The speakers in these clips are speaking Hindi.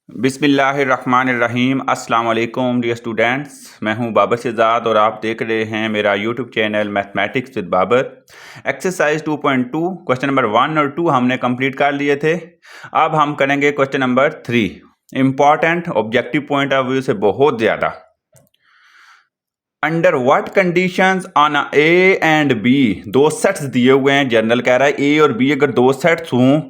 बिस्मिल्लाहिर्रहमानिर्रहीम अस्सलाम वालेकुम डियर स्टूडेंट्स। मैं हूं बाबर शहजाद और आप देख रहे हैं मेरा YouTube channel mathematics with Babar. Exercise 2.2 question number 1 और 2 हमने कंप्लीट कर लिए थे। अब हम करेंगे question number 3। Important, objective point of view से बहुत ज़्यादा। Under what conditions on A and B, दो सेट्स दिए हुए हैं। जनरल कह रहा है ए और बी अगर दो सेट्स हों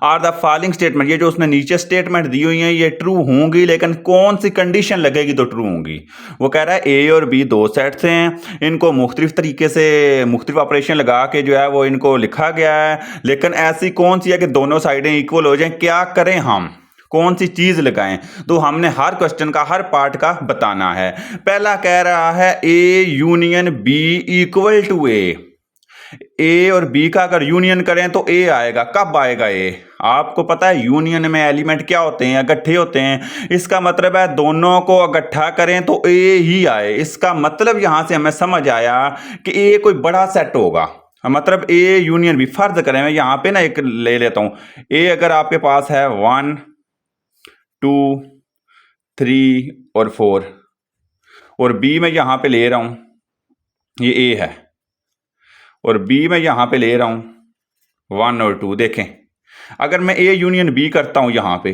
और द फॉलोइंग स्टेटमेंट, ये जो उसने नीचे स्टेटमेंट दी हुई है ये ट्रू होंगी, लेकिन कौन सी कंडीशन लगेगी तो ट्रू होंगी। वो कह रहा है ए और बी दो सेट्स हैं, इनको मुख्तलिफ तरीके से मुख्तलिफ ऑपरेशन लगा के जो है वो इनको लिखा गया है, लेकिन ऐसी कौन सी है कि दोनों साइडें इक्वल हो जाएं, क्या करें हम, कौन सी चीज लगाएं। तो हमने हर क्वेश्चन का हर पार्ट का बताना है। पहला कह रहा है A union B equal to A और बी का अगर यूनियन करें तो ए आएगा। कब आएगा ए? आपको पता है यूनियन में एलिमेंट क्या होते हैं, इकट्ठे होते हैं। इसका मतलब है दोनों को इकट्ठा करें तो ए ही आए। इसका मतलब यहां से हमें समझ आया कि ए कोई बड़ा सेट होगा। मतलब ए यूनियन बी, फर्ज करें मैं यहां पे ना एक ले लेता हूं। ए अगर आपके पास है 1 2 3 और 4 और बी मैं यहां पे ले रहा हूं, ये ए है, और बी मैं यहां पे ले रहा हूं 1 और 2। देखें अगर मैं ए यूनियन बी करता हूं यहां पे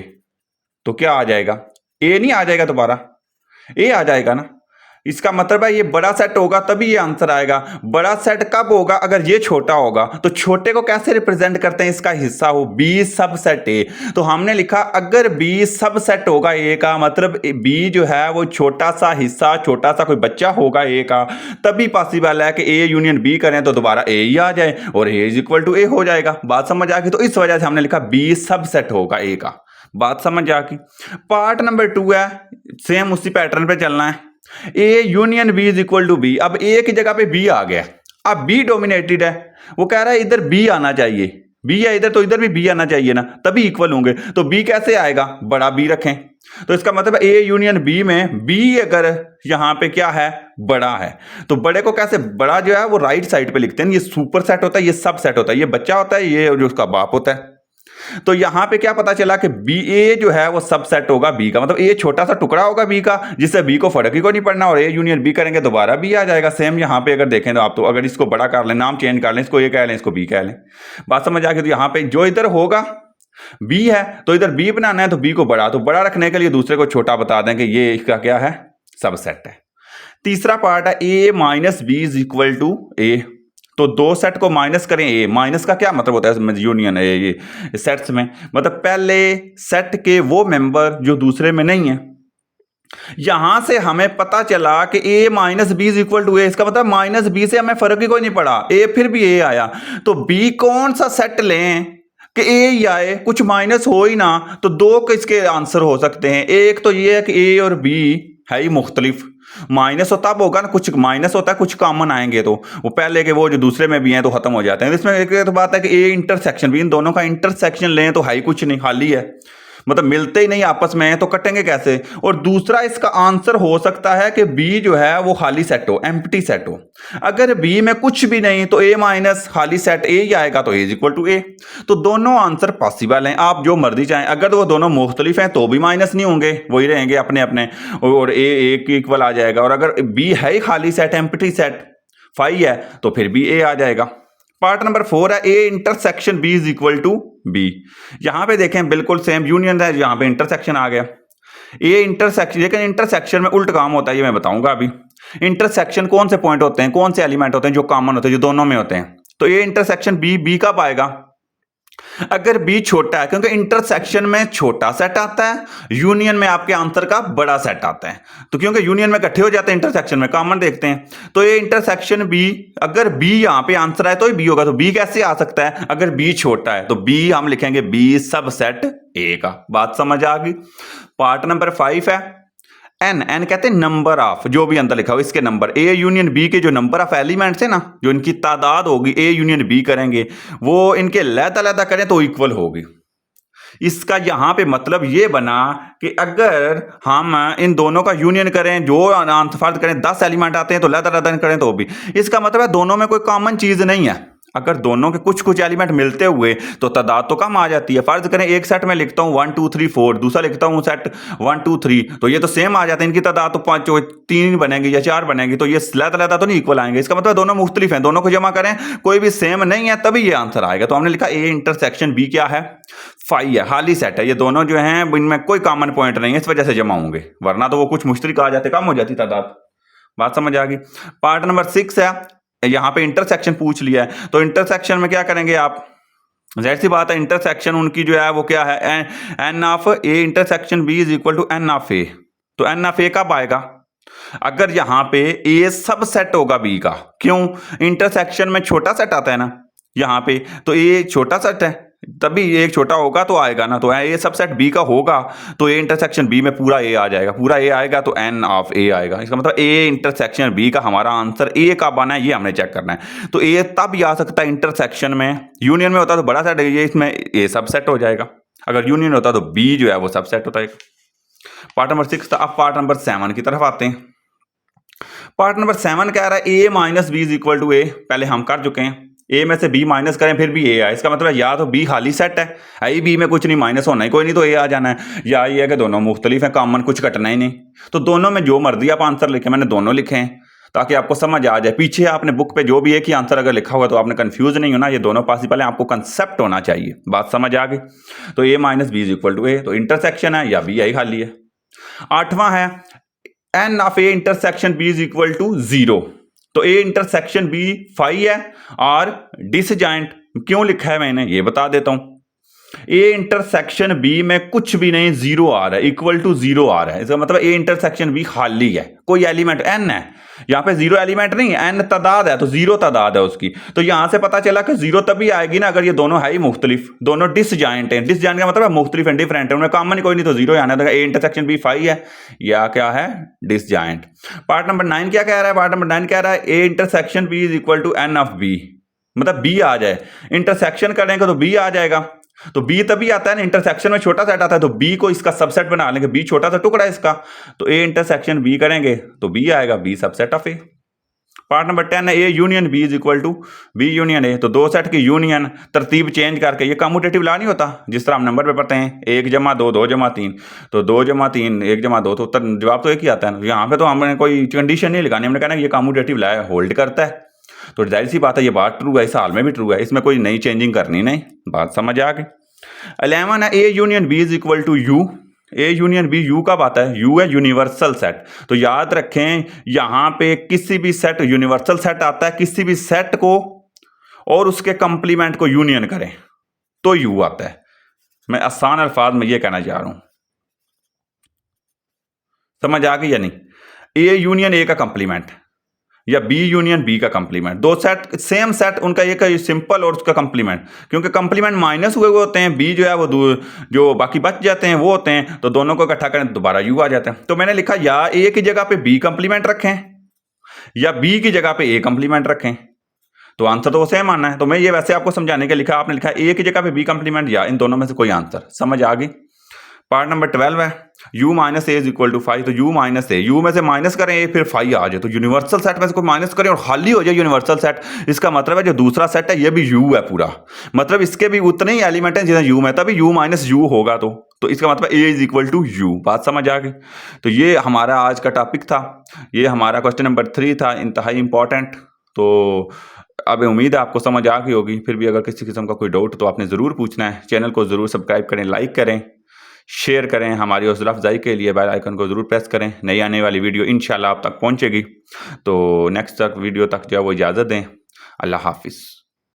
तो क्या आ जाएगा? ए नहीं आ जाएगा, दोबारा ए आ जाएगा ना। इसका मतलब है ये बड़ा सेट होगा तभी ये आंसर आएगा। बड़ा सेट कब होगा? अगर ये छोटा होगा। तो छोटे को कैसे रिप्रेजेंट करते हैं? इसका हिस्सा हो बी सब सेट ए। तो हमने लिखा अगर बी सब सेट होगा ए का, मतलब बी जो है वो छोटा सा हिस्सा, छोटा सा कोई बच्चा होगा ए का, तभी पॉसिबल है कि ए यूनियन बी करें तो दोबारा ए ही आ जाए और ए इज इक्वल टू ए हो जाएगा। बात समझ आ गई? तो इस वजह से हमने लिखा बी सब सेट होगा ए का। बात समझ आ गई? पार्ट नंबर 2 है, सेम उसी पैटर्न पे चलना है। A union B is equal to B. अब ए की जगह पे बी आ गया, अब बी डोमिनेटेड है। वो कह रहा है इधर बी आना चाहिए, बी है इधर तो इधर भी बी आना चाहिए ना, तभी इक्वल होंगे। तो बी कैसे आएगा? बड़ा बी रखें। तो इसका मतलब ए यूनियन बी में बी अगर यहां पे क्या है? बड़ा है। तो बड़े को कैसे? बड़ा जो है वो राइट साइड पे लिखते हैं। ये सुपर सेट होता है, ये सब सेट होता है, ये बच्चा होता है, ये जो उसका बाप होता है। तो यहां पे क्या पता चला कि बी ए जो है वो सबसेट होगा बी का। मतलब ए छोटा सा टुकड़ा होगा बी का, जिससे बी को फर्क ही को नहीं पड़ना, और ए यूनियन बी करेंगे दोबारा बी आ जाएगा। सेम यहां पे अगर देखें तो आप, तो अगर इसको बड़ा कर लें, नाम चेंज कर लें, इसको ए कह लें, इसको बी कह लें, बात समझ आ गई? तो यहां पे जो इधर होगा बी है तो इधर बी बनाना है, तो बी को बड़ा, तो बड़ा रखने के लिए दूसरे को छोटा बता दें कि ये इसका क्या है? सबसेट है। तीसरा पार्ट है A minus B is equal to A. तो दो सेट को माइनस करें ए। माइनस का क्या मतलब होता है यूनियन है ये सेट्स में? मतलब पहले सेट के वो मेंबर जो दूसरे में नहीं है। यहां से हमें पता चला कि A minus B is equal to A. इसका मतलब माइनस बी से हमें फर्क ही कोई नहीं पड़ा, ए फिर भी ए आया। तो बी कौन सा सेट लें कि ए ही आए? कुछ माइनस हो ही ना, तो दो किसके आंसर हो सकते हैं। एक तो ये है कि ए और बी है ही मुख्तलिफ। माइनस होता होगा ना, कुछ माइनस होता है, कुछ कॉमन आएंगे तो वो पहले के वो जो दूसरे में भी हैं तो खत्म हो जाते हैं। इसमें एक तो बात है कि ए इंटरसेक्शन भी, इन दोनों का इंटरसेक्शन लें तो हाई कुछ नहीं, खाली है, मतलब मिलते ही नहीं आपस में, तो कटेंगे कैसे? और दूसरा इसका आंसर हो सकता है कि बी जो है वो खाली सेट हो, एम्प्टी सेट हो। अगर बी में कुछ भी नहीं तो ए माइनस खाली सेट ए ही आएगा, तो ए इज इक्वल टू ए। तो दोनों आंसर पॉसिबल हैं, आप जो मर्जी चाहें। अगर वो दोनों मुख्तलिफ हैं तो भी माइनस नहीं होंगे, वही रहेंगे अपने अपने, और ए के इक्वल आ जाएगा। और अगर बी है ही खाली सेट, एम्प्टी सेट, फाई है, तो फिर भी ए आ जाएगा। पार्ट नंबर 4 है A intersection B is equal to B. यहां पे देखें बिल्कुल सेम यूनियन है, यहां पे इंटरसेक्शन आ गया। ए इंटरसेक्शन, लेकिन इंटरसेक्शन में उल्ट काम होता है, ये मैं बताऊंगा अभी। इंटरसेक्शन कौन से पॉइंट होते हैं, कौन से एलिमेंट होते हैं जो कॉमन होते हैं, जो दोनों में होते हैं? तो ए इंटरसेक्शन बी, बी कब आएगा? अगर बी छोटा है, क्योंकि इंटरसेक्शन में छोटा सेट आता है, यूनियन में आपके आंसर का बड़ा सेट आता है। तो क्योंकि यूनियन में इकट्ठे हो जाते हैं, इंटरसेक्शन में कॉमन देखते हैं। तो ये इंटरसेक्शन बी, अगर बी यहां पे आंसर आए तो ही बी होगा। तो बी कैसे आ सकता है? अगर बी छोटा है तो बी हम लिखेंगे बी सब सेट ए का। बात समझ आ गई? पार्ट नंबर 5 है एन। एन कहते हैं नंबर ऑफ, जो भी अंदर लिखा हो इसके नंबर। ए यूनियन बी के जो नंबर ऑफ एलिमेंट्स है ना, जो इनकी तादाद होगी, ए यूनियन बी करेंगे वो इनके लैदा करें तो इक्वल होगी। इसका यहां पे मतलब ये बना कि अगर हम इन दोनों का यूनियन करें, जो आंसर फर्ज करें 10 एलिमेंट आते हैं तो लैदा करें तो भी, इसका मतलब है दोनों में कोई कॉमन चीज नहीं है। अगर दोनों के कुछ कुछ एलिमेंट मिलते हुए तो तादाद तो कम आ जाती है। फर्ज करें एक सेट में लिखता हूँ 1 2 3 4, दूसरा लिखता हूँ सेट 1 2 3, तो ये तो सेम आ जाते हैं, इनकी तादाद तो 5 3 बनेगी या 4 बनेगी, तो ये लहदा तो नहीं इक्वल आएंगे। इसका मतलब दोनों मुख्तलिफ हैं, दोनों को जमा करें कोई भी सेम नहीं है तभी ये आंसर आएगा। तो हमने लिखा ए इंटरसेक्शन बी क्या है, फाई है, खाली सेट है। ये दोनों जो हैं इनमें कोई कॉमन पॉइंट नहीं है, इस वजह से जमा होंगे, वरना तो वो कुछ मुश्तरक आ जाते, कम हो जाती तादाद। बात समझ आ गई। पार्ट नंबर 6 है, यहाँ पे इंटरसेक्शन पूछ लिया है, तो इंटरसेक्शन में क्या करेंगे आप, जाहिर सी बात है इंटरसेक्शन उनकी जो है वो क्या है, N of A intersection B is equal to N of A. तो एन ऑफ ए कब आएगा, अगर यहाँ पे ए सब सेट होगा बी का। क्यों, इंटरसेक्शन में छोटा सेट आता है ना यहाँ पे, तो ए छोटा सेट है तभी एक छोटा होगा तो आएगा ना, तो ए सबसेट बी का होगा तो ए इंटरसेक्शन बी में पूरा ए आ जाएगा, पूरा ए आएगा तो एन ऑफ ए आएगा। इसका मतलब ए इंटरसेक्शन बी का हमारा आंसर ए का बना है, ये हमने चेक करना है। तो ए तब ही आ सकता है इंटरसेक्शन में, यूनियन में होता तो बड़ा सेट है, ये इसमें ए सबसेट हो जाएगा, अगर यूनियन होता तो बी जो है वो सबसेट होता है। पार्ट नंबर 6 था। अब पार्ट नंबर 7 की तरफ आते हैं। पार्ट नंबर 7 कह रहा है A minus B is equal to A, पहले हम कर चुके हैं, ए में से बी माइनस करें फिर भी ए आए। इसका मतलब या तो बी खाली सेट है, आई बी में कुछ नहीं, माइनस होना ही कोई नहीं तो ए आ जाना है, या ये है कि दोनों मुख्तलिफ हैं, कॉमन कुछ कटना ही नहीं। तो दोनों में जो मर्जी आप आंसर लिखें, मैंने दोनों लिखे हैं ताकि आपको समझ आ जाए। पीछे आपने बुक पे जो भी एक ही आंसर अगर लिखा हुआ तो आपने कंफ्यूज नहीं होना, ये दोनों पॉसिबल है, आपको कंसेप्ट होना चाहिए। बात समझ आ गई। तो A minus B is equal to A, तो इंटरसेक्शन है या बी आई खाली है। 8वां है N of A intersection B is equal to 0। तो ए इंटरसेक्शन बी फाई है और डिसजॉइंट। क्यों लिखा है मैंने ये बता देता हूं। ए इंटरसेक्शन बी में कुछ भी नहीं, 0 आ रहा है, इक्वल टू 0 आ रहा है। इसका मतलब ए इंटरसेक्शन बी खाली है, कोई एलिमेंट एन है, यहाँ पे 0 एलिमेंट नहीं, एन तादाद है, तो 0 तादाद है उसकी। तो यहां से पता चला कि 0 तभी आएगी ना अगर ये दोनों है ही मुख्तलिफ, दोनों डिसजॉइंट हैं। डिसजॉइंट का मतलब है मुख्तलिफ है, डिफरेंट है, उनमें कॉमन ही कोई नहीं, तो 0 आना था। ए इंटरसेक्शन बी फाई है या क्या है, डिसजॉइंट। पार्ट नंबर 9 क्या कह रहा है, पार्ट नंबर 9 कह रहा है A intersection B is equal to N of B, मतलब बी आ जाए, इंटरसेक्शन करेंगे तो बी आ जाएगा। तो बी तभी आता है ना, इंटरसेक्शन में छोटा सेट आता है, तो बी को इसका सबसेट बना लेंगे, बी छोटा सा टुकड़ा है इसका, तो ए इंटरसेक्शन बी करेंगे तो बी आएगा, B subset of A. Part number 10 है A union B is equal to B union A. तो दो सेट की यूनियन तरतीब चेंज करके, ये कम्यूटेटिव लॉ नहीं होता जिस तरह हम नंबर पे पढ़ते हैं 1 जमा 2 2 जमा 3, तो 2 जमा 3 1 जमा 2, तो जवाब तो एक ही आता है। यहाँ पे तो हमने कोई कंडीशन नहीं लगानी, हमने कहना ये कम्यूटेटिव लॉ होल्ड करता है, तो जाहिर सी बात है ये बात ट्रू है, इस हाल में भी ट्रू है, इसमें कोई नई चेंजिंग करनी नहीं। बात समझ आ गई। 11 है A union B is equal to U. A union B, U कब आता है, यू है यूनिवर्सल सेट। तो याद रखें यहां पे किसी भी सेट यूनिवर्सल सेट आता है, किसी भी सेट को और उसके कंप्लीमेंट को यूनियन करें तो यू आता है। मैं आसान अल्फाज में ये कहना चाह रहा हूं, समझ आ गई या नहीं। ए यूनियन ए का कंप्लीमेंट या बी यूनियन बी का कंप्लीमेंट, दो सेट सेम सेट, उनका एक सिंपल और उसका कंप्लीमेंट, क्योंकि कंप्लीमेंट माइनस हुए होते हैं, बी जो है वो जो बाकी बच जाते हैं वो होते हैं, तो दोनों को इकट्ठा करें दोबारा यू आ जाता है। तो मैंने लिखा या ए की जगह पे बी कंप्लीमेंट रखें या बी की जगह पे ए कंप्लीमेंट रखें, तो आंसर तो वो सेम आना है। तो मैं ये वैसे आपको समझाने के लिखा, आपने लिखा ए की जगह पे बी कंप्लीमेंट या इन दोनों में से कोई आंसर। समझ आ गई। पार्ट नंबर 12 है u minus A is equal to 5। तो u माइनस ए, यू में से माइनस करें ए फिर 5 आ जाए, तो यूनिवर्सल सेट में से कोई माइनस करें और खाली हो जाए यूनिवर्सल सेट, इसका मतलब है जो दूसरा सेट है ये भी u है पूरा, मतलब इसके भी उतने ही एलिमेंट हैं जितना u में, तभी u माइनस u होगा। तो इसका मतलब a is equal to u। बात समझ आ गई। तो ये हमारा आज का टॉपिक था, ये हमारा क्वेश्चन नंबर 3 था, इंतहाई इंपॉर्टेंट। तो अब उम्मीद है आपको समझ आ गई होगी। फिर भी अगर किसी किस्म का कोई डाउट तो आपने ज़रूर पूछना है। चैनल को ज़रूर सब्सक्राइब करें, लाइक करें, शेयर करें, हमारी हौसला अफजाई के लिए बेल आइकन को ज़रूर प्रेस करें। नई आने वाली वीडियो इंशाल्लाह आप तक पहुंचेगी। तो नेक्स्ट तक वीडियो तक जो है वो इजाज़त दें। अल्लाह हाफिज़।